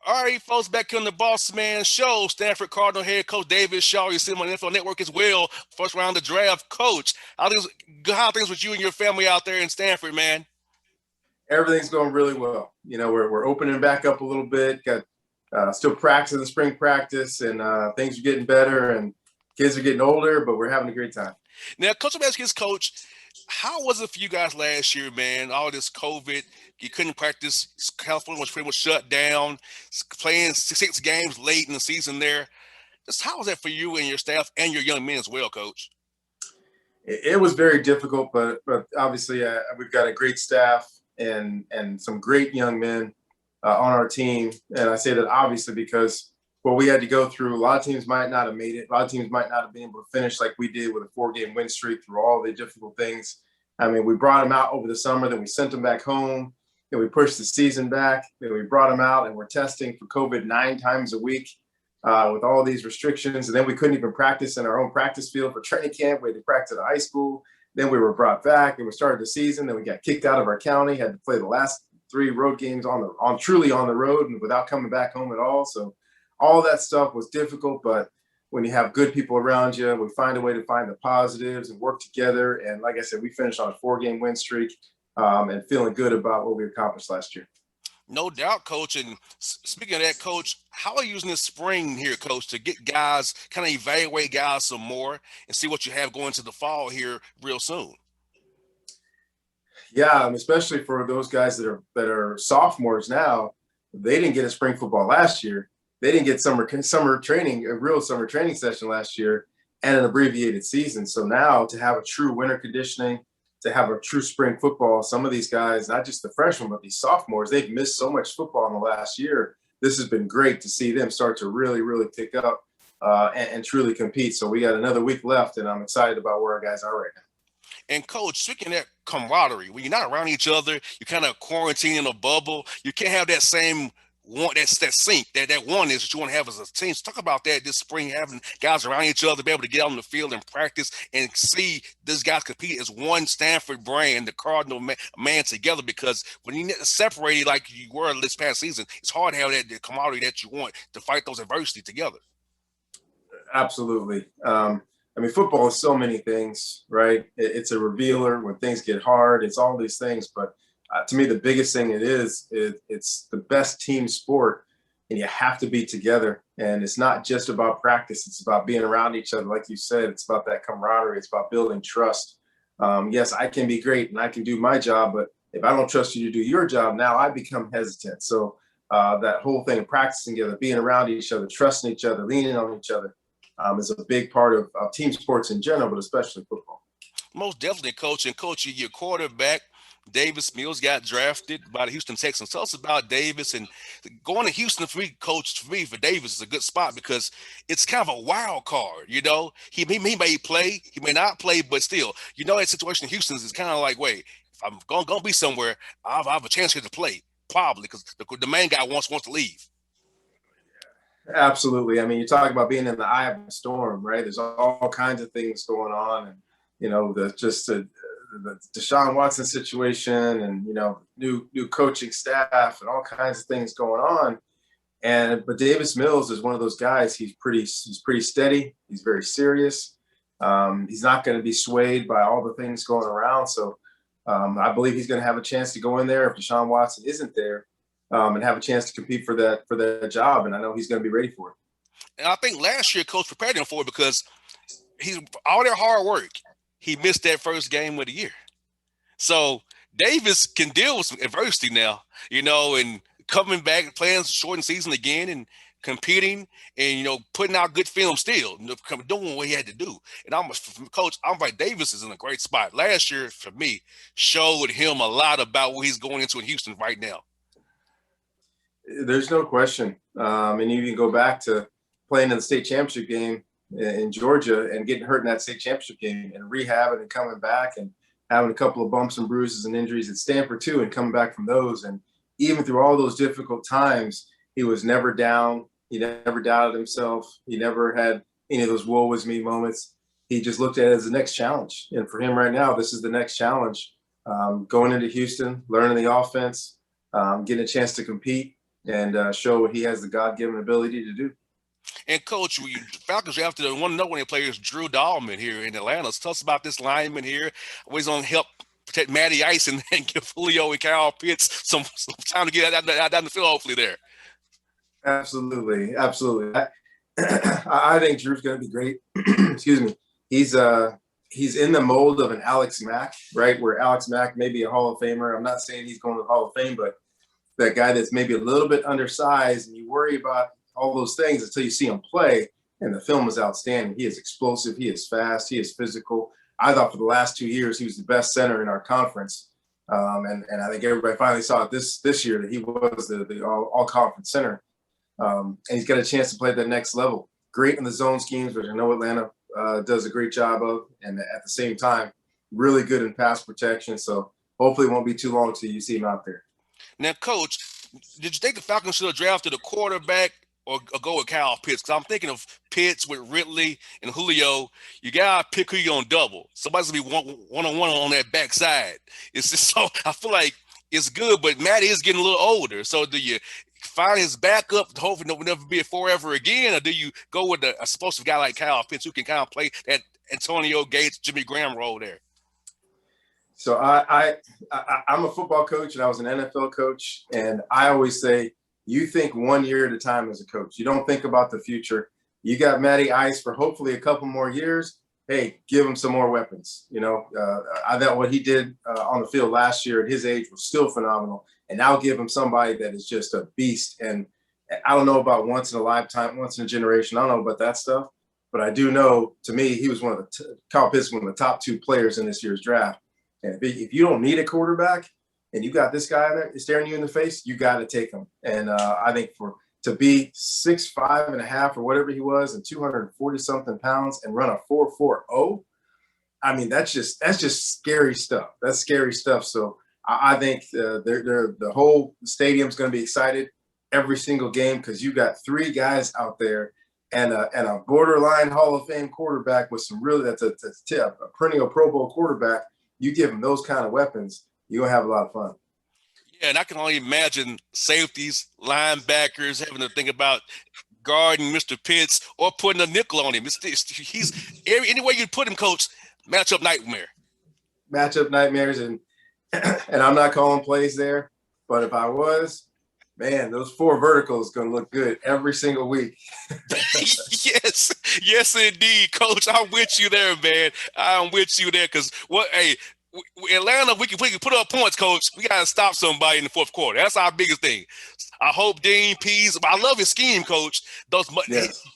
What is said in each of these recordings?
All right, folks, back on the Bossman show. Stanford Cardinal head coach David Shaw. You see him on the NFL Network as well. First round of the draft, coach. How things with you and your family out there in Stanford, man? Everything's going really well. We're opening back up a little bit. Got still practicing the spring practice, and things are getting better, and kids are getting older, but we're having a great time. Now, Coach, I'm asking this, Coach, how was it for you guys last year, man? All this COVID, you couldn't practice. California was pretty much shut down, playing six games late in the season there. Just how was that for you and your staff and your young men as well, Coach? It was very difficult, but obviously we've got a great staff and some great young men on our team. And I say that obviously because what we had to go through, a lot of teams might not have made it. A lot of teams might not have been able to finish like we did with a 4-game win streak through all the difficult things. I mean, we brought them out over the summer, then we sent them back home, then we pushed the season back, then we brought them out and we're testing for COVID 9 times a week with all these restrictions. And then we couldn't even practice in our own practice field for training camp. We had to practice at high school. Then we were brought back and we started the season. Then we got kicked out of our county, had to play the last 3 road games truly on the road and without coming back home at all. So all that stuff was difficult, but when you have good people around you, we find a way to find the positives and work together. And like I said, we finished on a 4-game win streak and feeling good about what we accomplished last year. No doubt, Coach. And speaking of that, Coach, how are you using this spring here, Coach, to get guys, kind of evaluate guys some more and see what you have going to the fall here real soon? Yeah, especially for those guys that are sophomores now, they didn't get a spring football last year. They didn't get summer training, a real summer training session last year, and an abbreviated season. So now to have a true winter conditioning, to have a true spring football, some of these guys, not just the freshmen, but these sophomores, they've missed so much football in the last year. This has been great to see them start to really, really pick up and truly compete. So we got another week left, and I'm excited about where our guys are right now. And Coach, speaking of that camaraderie, when you're not around each other, you kind of quarantine in a bubble. You can't have that same one, that sync, that one is that you want to have as a team. So talk about that this spring, having guys around each other, be able to get out on the field and practice and see these guys compete as one Stanford brand, the Cardinal man together. Because when you separated like you were this past season, it's hard to have that the camaraderie that you want to fight those adversity together. Absolutely. I mean, football is so many things, right? It's a revealer when things get hard. It's all these things. But to me, the biggest thing it's the best team sport, and you have to be together. And it's not just about practice. It's about being around each other. Like you said, it's about that camaraderie. It's about building trust. Yes, I can be great and I can do my job, but if I don't trust you to do your job, now I become hesitant. So that whole thing of practicing together, being around each other, trusting each other, leaning on each other, is a big part of team sports in general, but especially football. Most definitely, Coach. And Coach, your quarterback, Davis Mills, got drafted by the Houston Texans. Tell us about Davis and going to Houston for me, Coach. For me, for Davis is a good spot because it's kind of a wild card. You know, he may play, he may not play, but still, you know, that situation in Houston is kind of like, wait, if I'm going to be somewhere, I have a chance here to play, probably because the main guy wants to leave. Absolutely. I mean, you're talking about being in the eye of the storm, right? There's all kinds of things going on, and the Deshaun Watson situation, and new coaching staff, and all kinds of things going on. But Davis Mills is one of those guys. He's pretty steady. He's very serious. He's not going to be swayed by all the things going around. So I believe he's going to have a chance to go in there if Deshaun Watson isn't there. And have a chance to compete for that job. And I know he's going to be ready for it. And I think last year, Coach prepared him for it because he's all their hard work. He missed that first game of the year. So Davis can deal with some adversity now, and coming back and playing shortened season again and competing and, putting out good film still, doing what he had to do. And Coach, I'm like, Davis is in a great spot. Last year, for me, showed him a lot about what he's going into in Houston right now. There's no question. And you can go back to playing in the state championship game in Georgia and getting hurt in that state championship game and rehabbing and coming back and having a couple of bumps and bruises and injuries at Stanford too, and coming back from those. And even through all those difficult times, he was never down. He never doubted himself. He never had any of those woe is me moments. He just looked at it as the next challenge. And for him right now, this is the next challenge. Going into Houston, learning the offense, getting a chance to compete. and show what he has the God-given ability to do. And coach, Falcons drafted one of the players, Drew Dahlman, here in Atlanta. So tell us about this lineman here. He's going to help protect Matty Ice and give Julio and Kyle Pitts some time to get out down the field, hopefully there. Absolutely, absolutely. I think Drew's going to be great. Excuse me. He's in the mold of an Alex Mack, right? Where Alex Mack may be a Hall of Famer. I'm not saying he's going to the Hall of Fame, but that guy that's maybe a little bit undersized, and you worry about all those things until you see him play. And the film is outstanding. He is explosive. He is fast. He is physical. I thought for the last 2 years he was the best center in our conference, and I think everybody finally saw it this year that he was the all conference center. And he's got a chance to play at that next level. Great in the zone schemes, which I know Atlanta does a great job of, and at the same time, really good in pass protection. So hopefully it won't be too long till you see him out there. Now, Coach, did you think the Falcons should have drafted a quarterback or go with Kyle Pitts? Because I'm thinking of Pitts with Ridley and Julio. You got to pick who you're going to double. Somebody's going to be one-on-one on that backside. It's just so – I feel like it's good, but Matt is getting a little older. So do you find his backup, hopefully will never be a forever again, or do you go with a explosive guy like Kyle Pitts who can kind of play that Antonio Gates, Jimmy Graham role there? So I'm a football coach, and I was an NFL coach, and I always say, you think 1 year at a time as a coach. You don't think about the future. You got Matty Ice for hopefully a couple more years. Hey, give him some more weapons. I thought what he did on the field last year at his age was still phenomenal. And now give him somebody that is just a beast. And I don't know about once in a lifetime, once in a generation. I don't know about that stuff. But I do know, to me, he was Kyle Pitts, one of the top 2 players in this year's draft. And if you don't need a quarterback and you got this guy there staring you in the face, you got to take him. And I think to be 6'5.5" or whatever he was and 240-something pounds and run a 4.40, I mean, that's just scary stuff. That's scary stuff. So I think the whole stadium's going to be excited every single game because you got 3 guys out there and a borderline Hall of Fame quarterback with some really that's a perennial Pro Bowl quarterback. You give them those kind of weapons, you're going to have a lot of fun. Yeah, and I can only imagine safeties, linebackers having to think about guarding Mr. Pitts or putting a nickel on him. He's any way you put him, Coach, matchup nightmare. Matchup nightmares, and I'm not calling plays there, but if I was, man, those 4 verticals going to look good every single week. Yes, indeed, Coach. I'm with you there, man. I'm with you there because Atlanta, we can put up points, Coach. We got to stop somebody in the fourth quarter. That's our biggest thing. I hope Dean Pease. I love his scheme, Coach.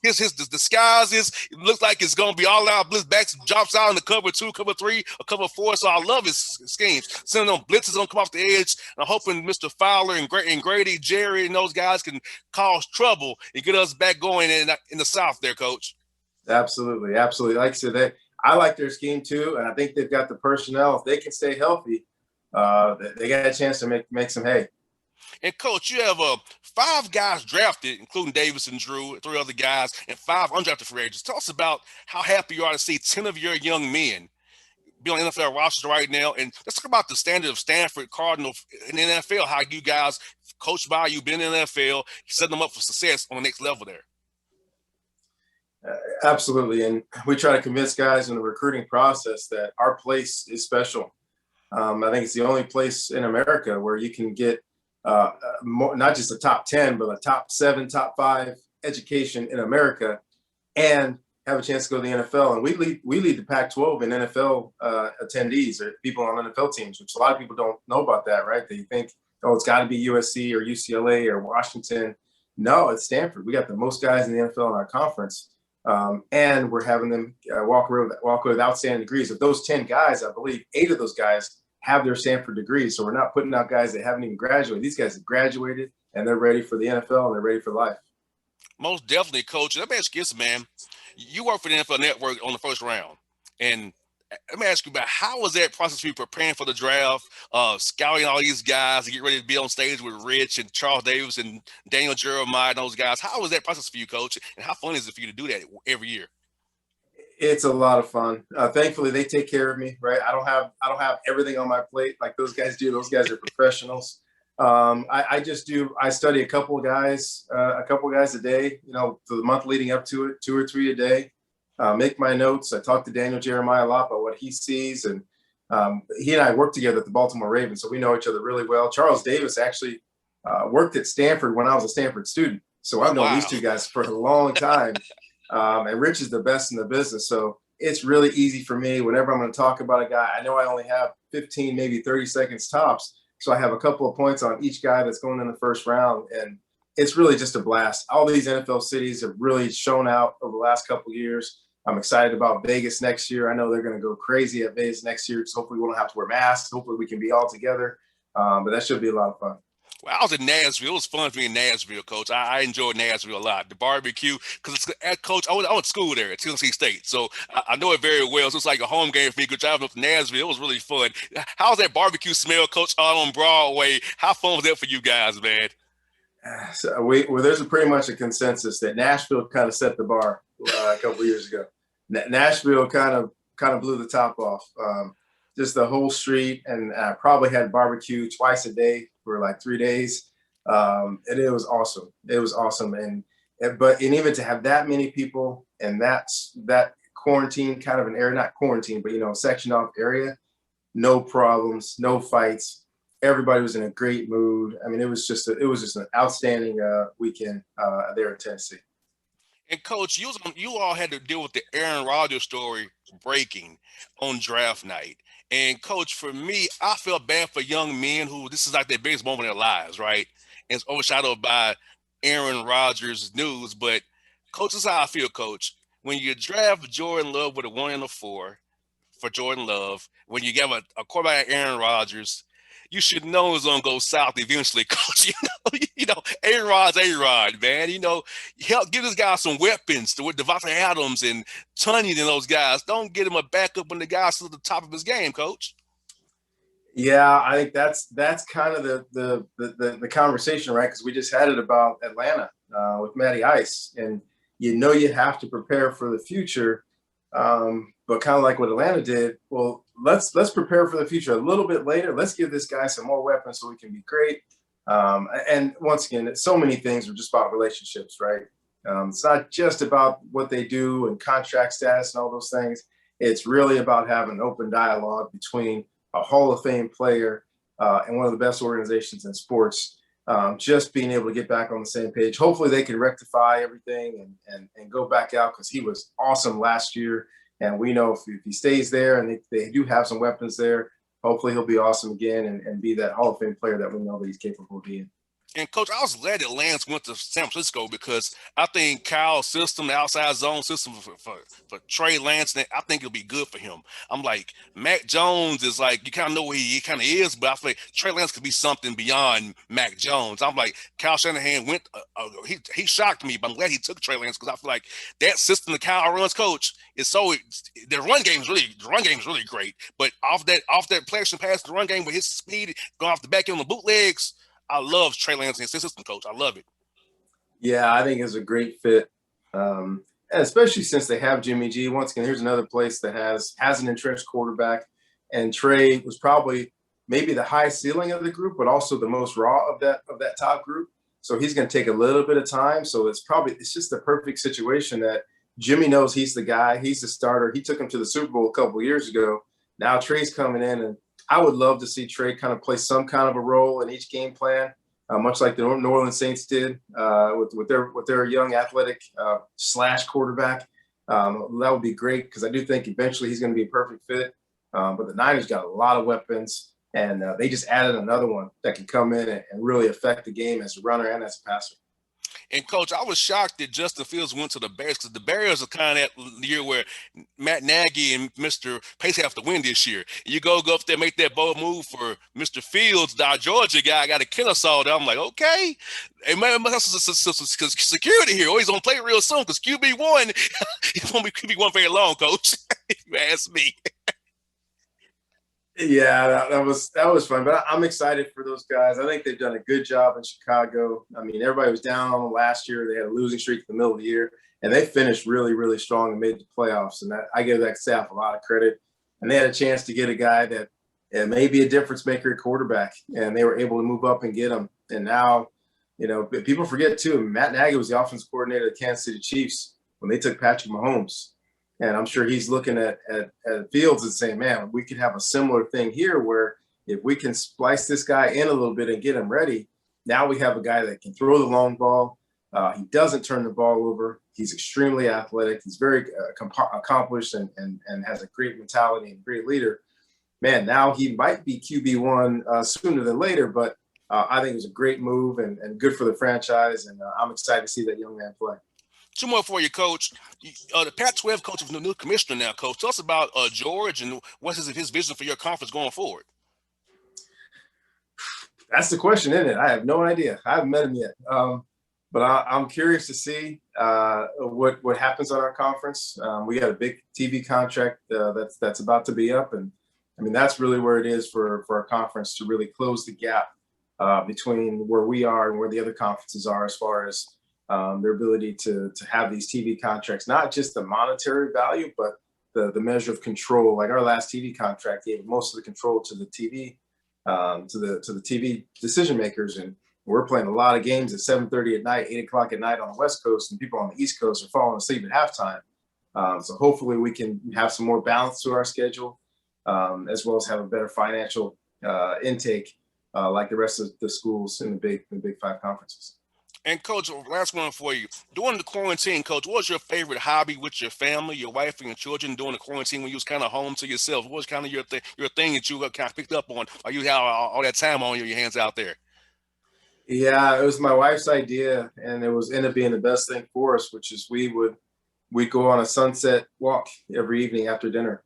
His disguises. It looks like it's going to be all out blitz backs, drops out in the cover 2, cover 3, or cover 4. So I love his schemes. Sending them blitzes going to come off the edge. And I'm hoping Mr. Fowler and Grady, Jerry, and those guys can cause trouble and get us back going in the South there, Coach. Absolutely. Like I said, I like their scheme too, and I think they've got the personnel. If they can stay healthy, they got a chance to make some hay. And, Coach, you have 5 guys drafted, including Davis and Drew, 3 other guys, and 5 undrafted free agents. Tell us about how happy you are to see 10 of your young men be on NFL rosters right now. And let's talk about the standard of Stanford, Cardinal, in the NFL, how you guys coached by you, been in the NFL, set them up for success on the next level there. Absolutely. And we try to convince guys in the recruiting process that our place is special. I think it's the only place in America where you can get not just a top 10, but a top 7, top 5 education in America and have a chance to go to the NFL. And we lead the Pac-12 in NFL attendees or people on NFL teams, which a lot of people don't know about that, right? They think, it's got to be USC or UCLA or Washington. No, it's Stanford. We got the most guys in the NFL in our conference. And we're having them walk away with outstanding degrees. Of those 10 guys, I believe 8 of those guys have their Stanford degrees. So we're not putting out guys that haven't even graduated. These guys have graduated, and they're ready for the NFL, and they're ready for life. Most definitely, Coach. Let me ask you this, man. You work for the NFL Network on the first round. And let me ask you about how was that process for you preparing for the draft, scouting all these guys to get ready to be on stage with Rich and Charles Davis and Daniel Jeremiah and those guys? How was that process for you, Coach? And how fun is it for you to do that every year? It's a lot of fun. Thankfully, they take care of me, right? I don't have everything on my plate like those guys do. Those guys are professionals. I study a couple of guys a day, for the month leading up to it, 2 or 3 a day. Make my notes. I talk to Daniel Jeremiah a lot about what he sees, and he and I work together at the Baltimore Ravens, so we know each other really well. Charles Davis actually worked at Stanford when I was a Stanford student, so Oh, I've known wow. these two guys for a long time. And Rich is the best in the business, so it's really easy for me whenever I'm going to talk about a guy. I know I only have 15, maybe 30 seconds tops. So I have a couple of points on each guy that's going in the first round. And it's really just a blast. All these NFL cities have really shown out over the last couple of years. I'm excited about Vegas next year. I know they're going to go crazy at Vegas next year. So hopefully we won't have to wear masks. Hopefully we can be all together. But that should be a lot of fun. Well, I was in Nashville. It was fun for me in Nashville, Coach. I enjoyed Nashville a lot. The barbecue, because Coach, I went to school there at Tennessee State, so I know it very well. So it's like a home game for me. Good driving up to Nashville. It was really fun. How's that barbecue smell, Coach, out on Broadway? How fun was that for you guys, man? Well, there's pretty much a consensus that Nashville kind of set the bar a couple of years ago. Nashville kind of blew the top off. Just the whole street, and I probably had barbecue twice a day for like 3 days, and it was awesome. It was awesome, and even to have that many people and that quarantine kind of an area, not quarantine, but section off area, no problems, no fights. Everybody was in a great mood. I mean, it was just an outstanding weekend there in Tennessee. And Coach, you all had to deal with the Aaron Rodgers story breaking on draft night. And Coach, for me, I felt bad for young men who this is like their biggest moment in their lives, right? And it's overshadowed by Aaron Rodgers news. But Coach, this is how I feel, Coach. When you draft Jordan Love with a 1 and a 4 for Jordan Love, when you give a quarterback like Aaron Rodgers, you should know it's gonna go south eventually, Coach. A-Rod, man. Help give this guy some weapons to with Devontae Adams and Tunney and those guys. Don't get him a backup when the guy's still at the top of his game, Coach. Yeah, I think that's kind of the conversation, right? Because we just had it about Atlanta with Matty Ice, and you have to prepare for the future, but kind of like what Atlanta did. Well, let's prepare for the future a little bit later. Let's give this guy some more weapons so we can be great. And once again, so many things are just about relationships, right? It's not just about what they do and contract status and all those things. It's really about having an open dialogue between a Hall of Fame player and one of the best organizations in sports, just being able to get back on the same page. Hopefully they can rectify everything and go back out, because he was awesome last year. And we know if he stays there and they do have some weapons there, hopefully he'll be awesome again and be that Hall of Fame player that we know that he's capable of being. And Coach, I was glad that Lance went to San Francisco because I think Kyle's system, the outside zone system for Trey Lance, I think it'll be good for him. I'm like, Mac Jones is like, you kind of know who he kind of is, but I feel like Trey Lance could be something beyond Mac Jones. I'm like, Kyle Shanahan he shocked me, but I'm glad he took Trey Lance because I feel like that system that Kyle runs, Coach, is the run game is really great. But off that play action pass, the run game with his speed going off the back end on the bootlegs, I love Trey Lance and his system, Coach. I love it. Yeah, I think it's a great fit, and especially since they have Jimmy G. Once again, here's another place that has an entrenched quarterback, and Trey was probably maybe the highest ceiling of the group, but also the most raw of that top group. So he's going to take a little bit of time. So it's just the perfect situation that Jimmy knows he's the guy. He's the starter. He took him to the Super Bowl a couple of years ago. Now Trey's coming in, and I would love to see Trey kind of play some kind of a role in each game plan, much like the New Orleans Saints did with their young athletic / quarterback. That would be great because I do think eventually he's going to be a perfect fit. But the Niners got a lot of weapons, and they just added another one that can come in and really affect the game as a runner and as a passer. And Coach, I was shocked that Justin Fields went to the Bears because the Bears are kind of that year where Matt Nagy and Mr. Pace have to win this year. You go up there, make that bold move for Mr. Fields, the Georgia guy, got a killer saw there. I'm like, okay, hey man, security here. Oh, he's gonna play real soon because QB1, he won't be QB1 very long, Coach. If you ask me. Yeah, that was fun, but I'm excited for those guys. I think they've done a good job in Chicago. I mean, everybody was down on them last year. They had a losing streak in the middle of the year, and they finished really, really strong and made the playoffs. And I give that staff a lot of credit. And they had a chance to get a guy that and maybe a difference maker at quarterback, and they were able to move up and get him. And now, people forget too, Matt Nagy was the offensive coordinator of the Kansas City Chiefs when they took Patrick Mahomes. And I'm sure he's looking at Fields and saying, man, we could have a similar thing here where if we can splice this guy in a little bit and get him ready, now we have a guy that can throw the long ball. He doesn't turn the ball over. He's extremely athletic. He's very accomplished and has a great mentality and great leader. Man, now he might be QB1 sooner than later, but I think it was a great move and good for the franchise. And I'm excited to see that young man play. Two more for you, Coach. The Pac-12 coach is the new commissioner now, Coach. Tell us about George and what's his vision for your conference going forward. That's the question, isn't it? I have no idea. I haven't met him yet. But I'm curious to see what happens on our conference. We got a big TV contract that's about to be up. And, I mean, that's really where it is for our conference to really close the gap between where we are and where the other conferences are as far as their ability to have these TV contracts, not just the monetary value, but the measure of control. Like our last TV contract gave most of the control to the TV, to the TV decision makers. And we're playing a lot of games at 7:30 at night, 8 o'clock at night on the West Coast, and people on the East Coast are falling asleep at halftime. So hopefully we can have some more balance to our schedule, as well as have a better financial intake like the rest of the schools in the Big Five conferences. And, Coach, last one for you. During the quarantine, Coach, what was your favorite hobby with your family, your wife, and your children during the quarantine when you was kind of home to yourself? What was kind of your thing that you kind of picked up on, or you have all that time on your hands out there? Yeah, it was my wife's idea, and it was ended up being the best thing for us, which is we'd go on a sunset walk every evening after dinner.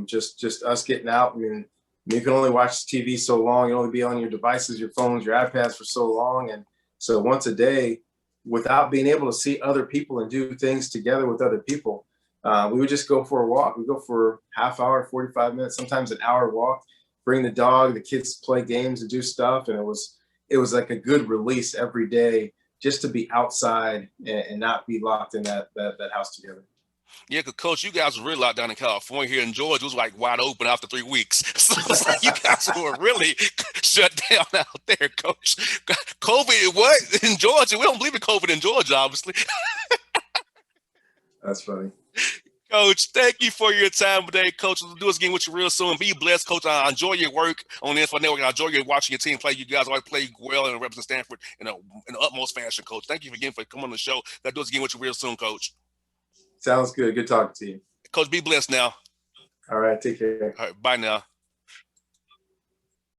Just us getting out. I mean, you can only watch TV so long. You only be on your devices, your phones, your iPads for so long. And so once a day, without being able to see other people and do things together with other people, we would just go for a walk. We'd go for half hour, 45 minutes, sometimes an hour walk, bring the dog, the kids play games and do stuff. And it was like a good release every day just to be outside and not be locked in that house together. Yeah, because, Coach, you guys were really locked down in California. Here in Georgia, it was like wide open after 3 weeks. So it's like you guys were really shut down out there, Coach. COVID, what? In Georgia? We don't believe in COVID in Georgia, obviously. That's funny. Coach, thank you for your time today, Coach. We'll do this again with you real soon. Be blessed, Coach. I enjoy your work on the Info Network. I enjoy watching your team play. You guys always play well and represent Stanford in the utmost fashion, Coach. Thank you again for coming on the show. I'll do this again with you real soon, Coach. Sounds good. Good talking to you. Coach, be blessed now. All right. Take care. All right. Bye now.